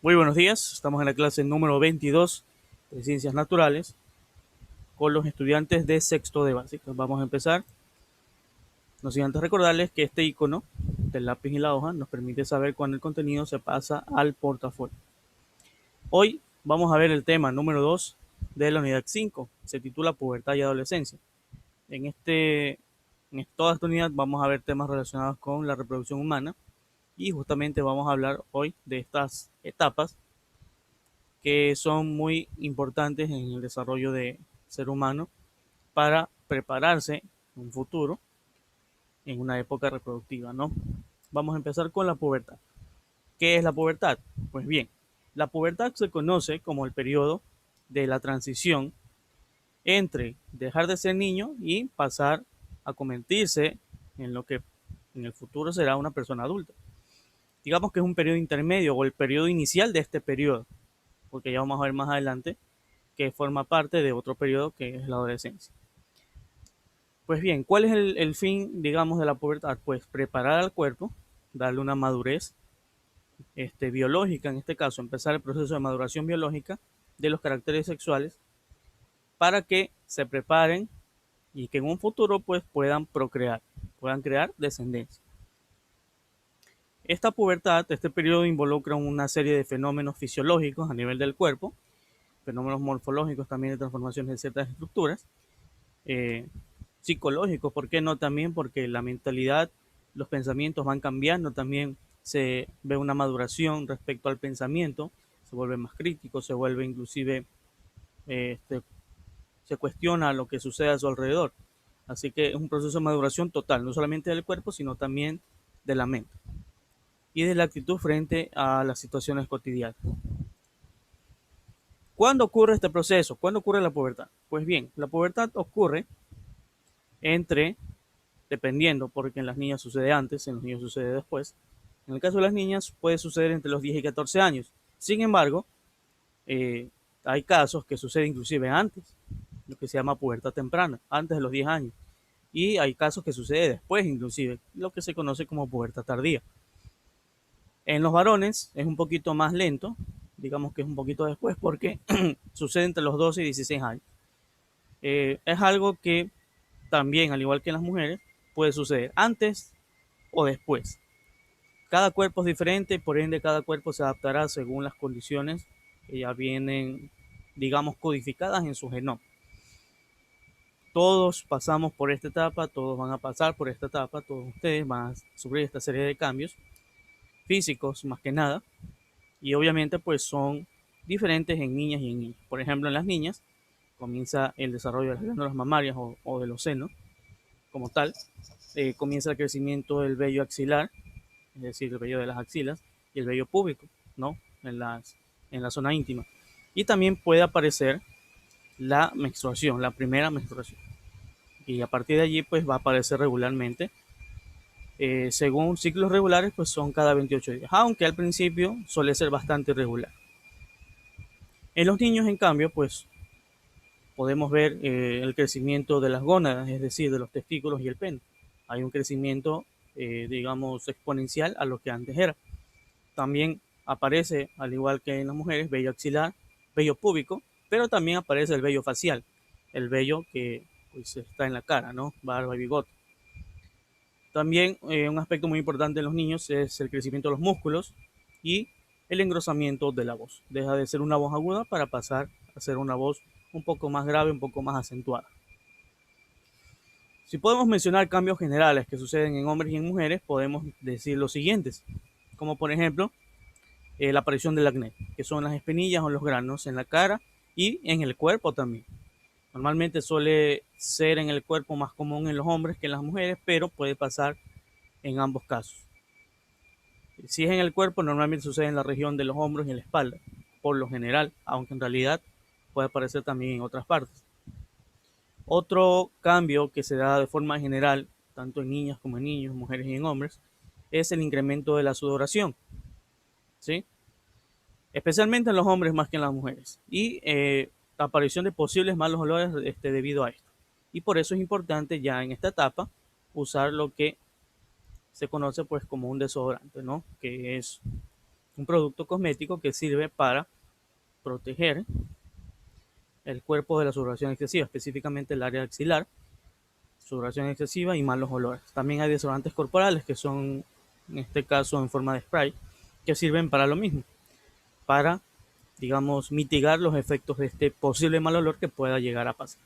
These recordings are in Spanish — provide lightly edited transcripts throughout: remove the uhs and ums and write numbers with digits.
Muy buenos días, estamos en la clase número 22 de Ciencias Naturales con los estudiantes de sexto de básica. Vamos a empezar. No sin antes recordarles que este icono del lápiz y la hoja nos permite saber cuándo el contenido se pasa al portafolio. Hoy vamos a ver el tema número 2 de la unidad 5. Se titula Pubertad y Adolescencia. En toda esta unidad vamos a ver temas relacionados con la reproducción humana y justamente vamos a hablar hoy de estas etapas que son muy importantes en el desarrollo del ser humano para prepararse en un futuro, en una época reproductiva, ¿no? Vamos a empezar con la pubertad. ¿Qué es la pubertad? Pues bien, la pubertad se conoce como el periodo de la transición entre dejar de ser niño y pasar a convertirse en lo que en el futuro será una persona adulta. Digamos que es un periodo intermedio o el periodo inicial de este periodo, porque ya vamos a ver más adelante que forma parte de otro periodo que es la adolescencia. Pues bien, ¿cuál es el fin, digamos, de la pubertad? Pues preparar al cuerpo, darle una madurez biológica, en este caso, empezar el proceso de maduración biológica de los caracteres sexuales para que se preparen y que en un futuro pues puedan procrear, puedan crear descendencia. Esta pubertad, este periodo involucra una serie de fenómenos fisiológicos a nivel del cuerpo, fenómenos morfológicos también de transformaciones de ciertas estructuras, eh, psicológicos, ¿por qué no? También porque la mentalidad, los pensamientos van cambiando, también se ve una maduración respecto al pensamiento, se vuelve más crítico, se vuelve inclusive, eh, este, se cuestiona lo que sucede a su alrededor. Así que es un proceso de maduración total, no solamente del cuerpo, sino también de la mente y de la actitud frente a las situaciones cotidianas. ¿Cuándo ocurre este proceso? ¿Cuándo ocurre la pubertad? Pues bien, la pubertad ocurre entre, dependiendo, porque en las niñas sucede antes, en los niños sucede después. En el caso de las niñas puede suceder entre los 10 y 14 años. Sin embargo, eh, hay casos que suceden inclusive antes, lo que se llama pubertad temprana, antes de los 10 años. Y hay casos que sucede después, inclusive, lo que se conoce como pubertad tardía. En los varones es un poquito más lento, digamos que es un poquito después, porque sucede entre los 12 y 16 años. Es algo que también, al igual que en las mujeres, puede suceder antes o después. Cada cuerpo es diferente, por ende cada cuerpo se adaptará según las condiciones que ya vienen, digamos, codificadas en su genoma. Todos pasamos por esta etapa, todos van a pasar por esta etapa, todos ustedes van a sufrir esta serie de cambios físicos más que nada, y obviamente pues son diferentes en niñas y en niños. Por ejemplo, en las niñas comienza el desarrollo de las glándulas mamarias o de los senos como tal, comienza el crecimiento del vello axilar, es decir, el vello de las axilas, y el vello púbico, ¿no? En la zona íntima. Y también puede aparecer la menstruación, la primera menstruación. Y a partir de allí, pues va a aparecer regularmente. Según ciclos regulares, pues son cada 28 días, aunque al principio suele ser bastante irregular. En los niños, en cambio, pues podemos ver el crecimiento de las gónadas, es decir, de los testículos y el pene. Hay un crecimiento, digamos, exponencial a lo que antes era. También aparece, al igual que en las mujeres, vello axilar, vello púbico, pero también aparece el vello facial, el vello que pues, está en la cara, ¿no? Barba y bigote. También un aspecto muy importante en los niños es el crecimiento de los músculos y el engrosamiento de la voz. Deja de ser una voz aguda para pasar a ser una voz un poco más grave, un poco más acentuada. Si podemos mencionar cambios generales que suceden en hombres y en mujeres, podemos decir los siguientes, como por ejemplo la aparición del acné, que son las espinillas o los granos en la cara y en el cuerpo también. Normalmente suele ser en el cuerpo más común en los hombres que en las mujeres, pero puede pasar en ambos casos. Si es en el cuerpo, normalmente sucede en la región de los hombros y en la espalda, por lo general, aunque en realidad puede aparecer también en otras partes. Otro cambio que se da de forma general, tanto en niñas como en niños, mujeres y en hombres, es el incremento de la sudoración, ¿sí? Especialmente en los hombres más que en las mujeres. Y la aparición de posibles malos olores debido a esto. Y por eso es importante ya en esta etapa usar lo que se conoce pues como un desodorante, ¿no? Que es un producto cosmético que sirve para proteger el cuerpo de la sudoración excesiva, específicamente el área axilar, sudoración excesiva y malos olores. También hay desodorantes corporales que son, en este caso, en forma de spray, que sirven para lo mismo, para, digamos, mitigar los efectos de este posible mal olor que pueda llegar a pasar.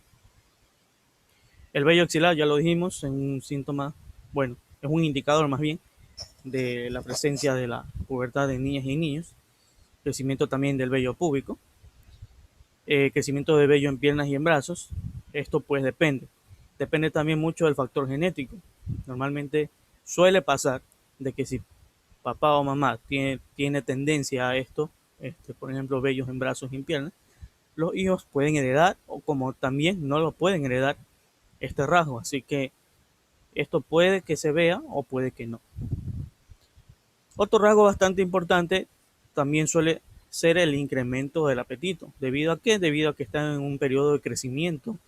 El vello axilar, ya lo dijimos, es un síntoma, bueno, es un indicador más bien de la presencia de la pubertad en niñas y niños, crecimiento también del vello púbico, crecimiento de vello en piernas y en brazos. Esto pues depende también mucho del factor genético. Normalmente suele pasar de que si papá o mamá tiene tendencia a esto, por ejemplo, vellos en brazos y en piernas, los hijos pueden heredar o como también no lo pueden heredar este rasgo. Así que esto puede que se vea o puede que no. Otro rasgo bastante importante también suele ser el incremento del apetito. ¿Debido a qué? Debido a que están en un periodo de crecimiento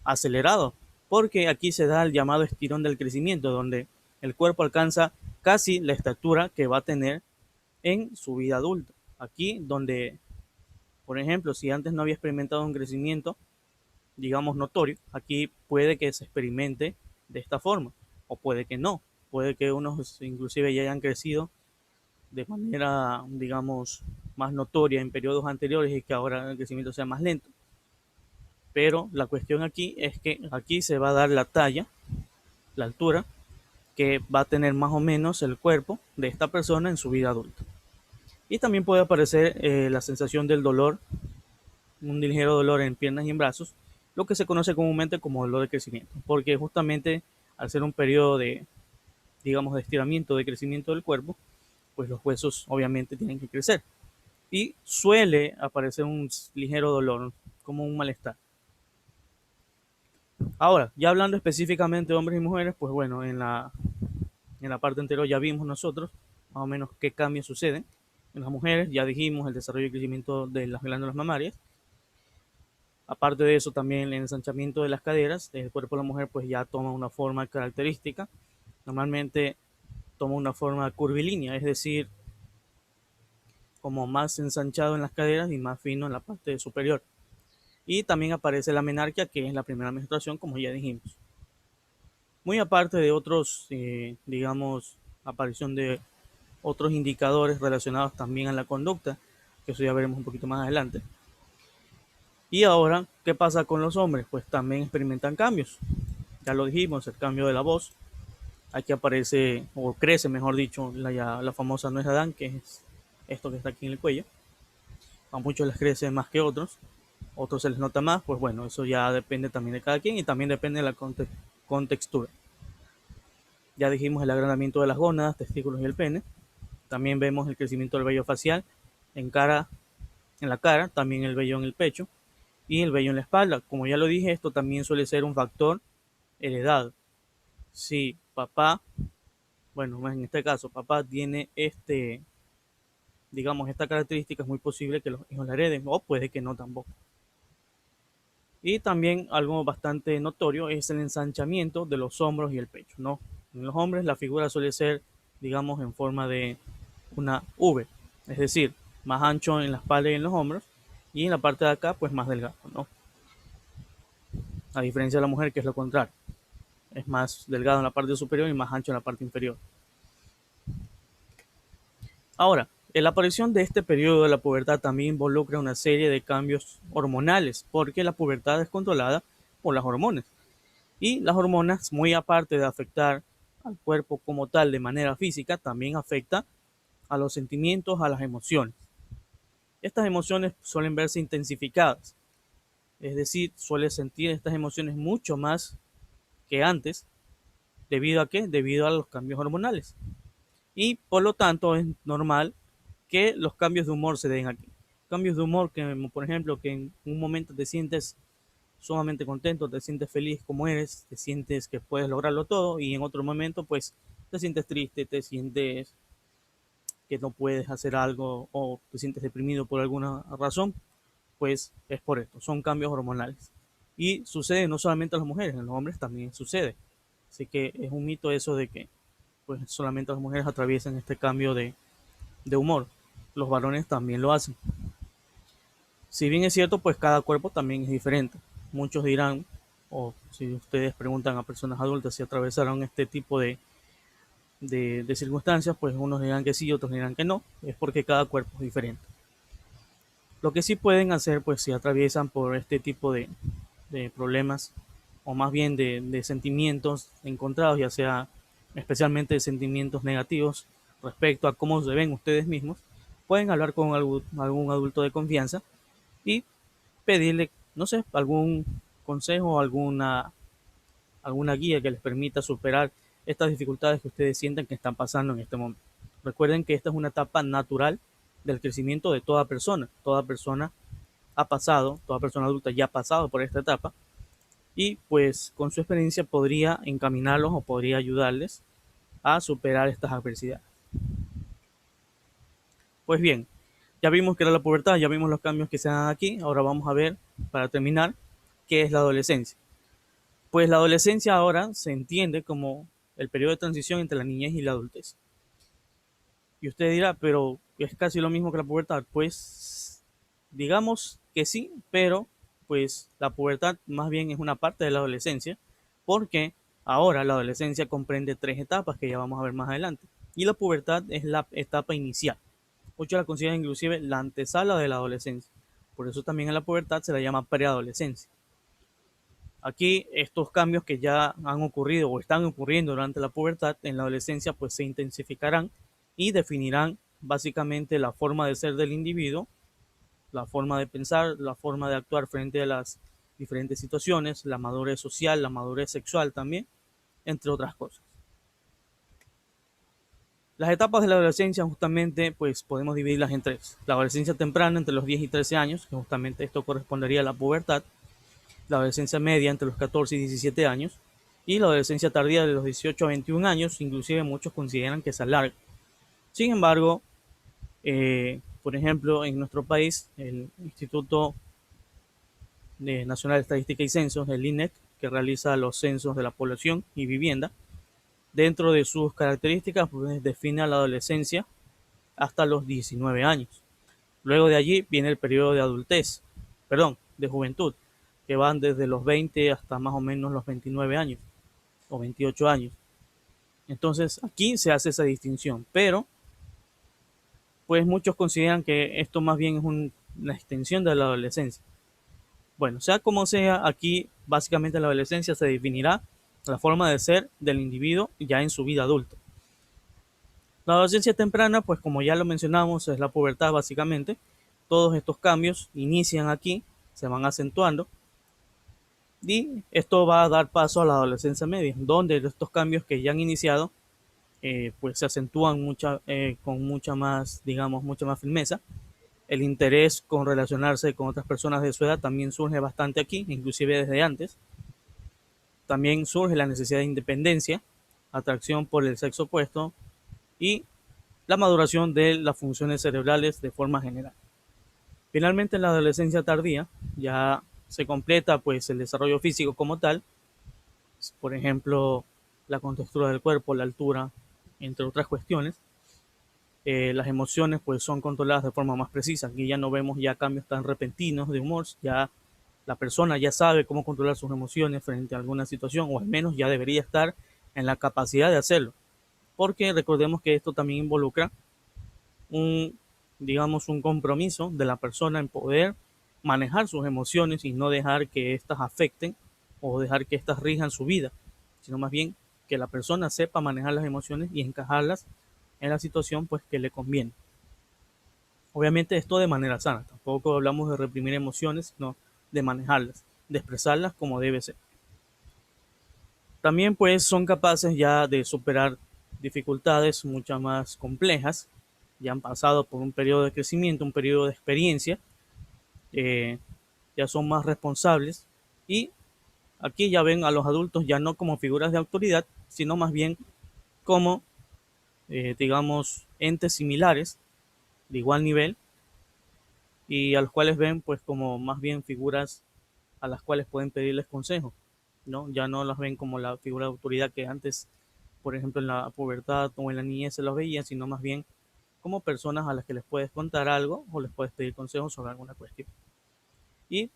acelerado, porque aquí se da el llamado estirón del crecimiento, donde el cuerpo alcanza casi la estatura que va a tener en su vida adulta. Aquí donde, por ejemplo, si antes no había experimentado un crecimiento, digamos, notorio, aquí puede que se experimente de esta forma, o puede que no, puede que unos inclusive ya hayan crecido de manera, digamos, más notoria en periodos anteriores y que ahora el crecimiento sea más lento. Pero la cuestión aquí es que aquí se va a dar la talla, la altura que va a tener más o menos el cuerpo de esta persona en su vida adulta. Y también puede aparecer la sensación del dolor, un ligero dolor en piernas y en brazos, lo que se conoce comúnmente como dolor de crecimiento, porque justamente al ser un periodo de, digamos, de estiramiento, de crecimiento del cuerpo, pues los huesos obviamente tienen que crecer. Y suele aparecer un ligero dolor, como un malestar. Ahora, ya hablando específicamente de hombres y mujeres, pues bueno, en la parte anterior ya vimos nosotros más o menos qué cambios suceden. En las mujeres ya dijimos el desarrollo y crecimiento de las glándulas mamarias. Aparte de eso, también el ensanchamiento de las caderas. El cuerpo de la mujer pues ya toma una forma característica. Normalmente toma una forma curvilínea, es decir, como más ensanchado en las caderas y más fino en la parte superior. Y también aparece la menarquia, que es la primera menstruación, como ya dijimos. Muy aparte de otros, digamos, aparición de otros indicadores relacionados también a la conducta, que eso ya veremos un poquito más adelante. Y ahora, ¿qué pasa con los hombres? Pues también experimentan cambios. Ya lo dijimos, el cambio de la voz. Aquí aparece, o crece, mejor dicho, la famosa nuez de Adán, que es esto que está aquí en el cuello. A muchos les crece más que otros. Otros se les nota más, pues bueno, eso ya depende también de cada quien y también depende de la contextura. Ya dijimos el agrandamiento de las gónadas, testículos y el pene. También vemos el crecimiento del vello facial en la cara, también el vello en el pecho y el vello en la espalda. Como ya lo dije, esto también suele ser un factor heredado. Si papá, bueno, en este caso, papá tiene digamos, esta característica, es muy posible que los hijos la hereden o puede que no tampoco. Y también algo bastante notorio es el ensanchamiento de los hombros y el pecho, ¿no? En los hombres la figura suele ser, digamos, en forma de una V, es decir, más ancho en la espalda y en los hombros, y en la parte de acá, pues más delgado, ¿no? A diferencia de la mujer, que es lo contrario, es más delgado en la parte superior y más ancho en la parte inferior. Ahora, la aparición de este periodo de la pubertad también involucra una serie de cambios hormonales, porque la pubertad es controlada por las hormonas. Y las hormonas, muy aparte de afectar al cuerpo como tal de manera física, también afecta a los sentimientos, a las emociones. Estas emociones suelen verse intensificadas, es decir, suele sentir estas emociones mucho más que antes. ¿Debido a qué? Debido a los cambios hormonales. Y por lo tanto es normal que los cambios de humor se den aquí. Cambios de humor que, por ejemplo, que en un momento te sientes sumamente contento, te sientes feliz como eres, te sientes que puedes lograrlo todo y en otro momento pues te sientes triste, te sientes que no puedes hacer algo o te sientes deprimido por alguna razón, pues es por esto, son cambios hormonales. Y sucede no solamente a las mujeres, en los hombres también sucede. Así que es un mito eso de que pues solamente las mujeres atraviesan este cambio de humor. los varones también lo hacen. Si bien es cierto, pues cada cuerpo también es diferente. Muchos dirán, o si ustedes preguntan a personas adultas si atravesaron este tipo de circunstancias, pues unos dirán que sí, otros dirán que no, es porque cada cuerpo es diferente. Lo que sí pueden hacer, pues si atraviesan por este tipo de problemas, o más bien de sentimientos encontrados, ya sea especialmente de sentimientos negativos respecto a cómo se ven ustedes mismos, pueden hablar con algún adulto de confianza y pedirle, no sé, algún consejo, alguna guía que les permita superar estas dificultades que ustedes sienten que están pasando en este momento. Recuerden que esta es una etapa natural del crecimiento de toda persona. Toda persona ha pasado, toda persona adulta ya ha pasado por esta etapa y pues con su experiencia podría encaminarlos o podría ayudarles a superar estas adversidades. Pues bien, ya vimos que era la pubertad, ya vimos los cambios que se dan aquí, ahora vamos a ver, para terminar, qué es la adolescencia. Pues la adolescencia ahora se entiende como el periodo de transición entre la niñez y la adultez. Y usted dirá, pero es casi lo mismo que la pubertad. Pues digamos que sí, pero pues la pubertad más bien es una parte de la adolescencia, porque ahora la adolescencia comprende tres etapas que ya vamos a ver más adelante. Y la pubertad es la etapa inicial. Muchos la consideran inclusive la antesala de la adolescencia. Por eso también en la pubertad se la llama preadolescencia. Aquí estos cambios que ya han ocurrido o están ocurriendo durante la pubertad en la adolescencia pues se intensificarán y definirán básicamente la forma de ser del individuo, la forma de pensar, la forma de actuar frente a las diferentes situaciones, la madurez social, la madurez sexual también, entre otras cosas. Las etapas de la adolescencia justamente pues podemos dividirlas en tres. La adolescencia temprana entre los 10 y 13 años, que justamente esto correspondería a la pubertad, la adolescencia media entre los 14 y 17 años y la adolescencia tardía de los 18 a 21 años, inclusive muchos consideran que se alarga. Sin embargo, por ejemplo, en nuestro país, el Instituto Nacional de Estadística y Censos, el INEC, que realiza los censos de la población y vivienda, dentro de sus características, pues, define a la adolescencia hasta los 19 años. Luego de allí viene el periodo de adultez, perdón, de juventud, que van desde los 20 hasta más o menos los 29 años o 28 años. Entonces aquí se hace esa distinción, pero pues muchos consideran que esto más bien es una extensión de la adolescencia. Bueno, sea como sea, aquí básicamente la adolescencia se definirá la forma de ser del individuo ya en su vida adulta. La adolescencia temprana, pues como ya lo mencionamos, es la pubertad básicamente. Todos estos cambios inician aquí, se van acentuando y esto va a dar paso a la adolescencia media, donde estos cambios que ya han iniciado pues se acentúan con mucha más, digamos, mucha más firmeza. El interés con relacionarse con otras personas de su edad también surge bastante aquí, inclusive desde antes. También surge la necesidad de independencia, atracción por el sexo opuesto y la maduración de las funciones cerebrales de forma general. Finalmente, en la adolescencia tardía ya se completa pues el desarrollo físico como tal, por ejemplo, la contextura del cuerpo, la altura, entre otras cuestiones. Las emociones pues son controladas de forma más precisa. Aquí ya no vemos ya cambios tan repentinos de humor, ya la persona ya sabe cómo controlar sus emociones frente a alguna situación, o al menos ya debería estar en la capacidad de hacerlo, porque recordemos que esto también involucra un, digamos, un compromiso de la persona en poder manejar sus emociones y no dejar que éstas afecten o dejar que éstas rijan su vida, sino más bien que la persona sepa manejar las emociones y encajarlas en la situación pues que le conviene. Obviamente esto de manera sana, tampoco hablamos de reprimir emociones, sino de manejarlas, de expresarlas como debe ser. También pues son capaces ya de superar dificultades mucho más complejas, ya han pasado por un periodo de crecimiento, un periodo de experiencia, eh, ya son más responsables y aquí ya ven a los adultos ya no como figuras de autoridad, sino más bien como, digamos, entes similares de igual nivel y a los cuales ven pues como más bien figuras a las cuales pueden pedirles consejo, ¿no? Ya no las ven como la figura de autoridad que antes, por ejemplo, en la pubertad o en la niñez se los veía, sino más bien como personas a las que les puedes contar algo o les puedes pedir consejos sobre alguna cuestión. Y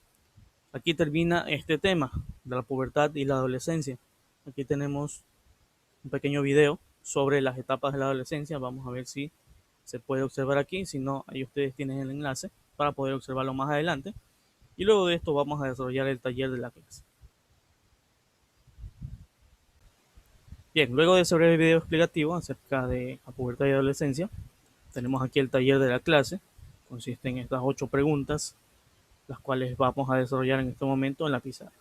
aquí termina este tema de la pubertad y la adolescencia. Aquí tenemos un pequeño video sobre las etapas de la adolescencia. Vamos a ver si se puede observar aquí. Si no, ahí ustedes tienen el enlace para poder observarlo más adelante. Y luego de esto vamos a desarrollar el taller de la clase. Bien, luego de ese breve video explicativo acerca de la pubertad y adolescencia, tenemos aquí el taller de la clase. Consiste en estas 8 preguntas, las cuales vamos a desarrollar en este momento en la pizarra.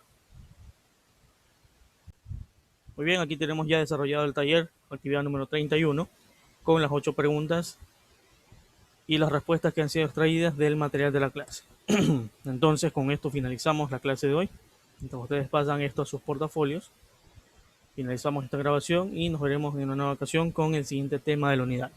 Muy bien, aquí tenemos ya desarrollado el taller, actividad número 31, con las 8 preguntas y las respuestas que han sido extraídas del material de la clase. Entonces, con esto finalizamos la clase de hoy. Entonces, ustedes pasan esto a sus portafolios. Finalizamos esta grabación y nos veremos en una nueva ocasión con el siguiente tema de la unidad.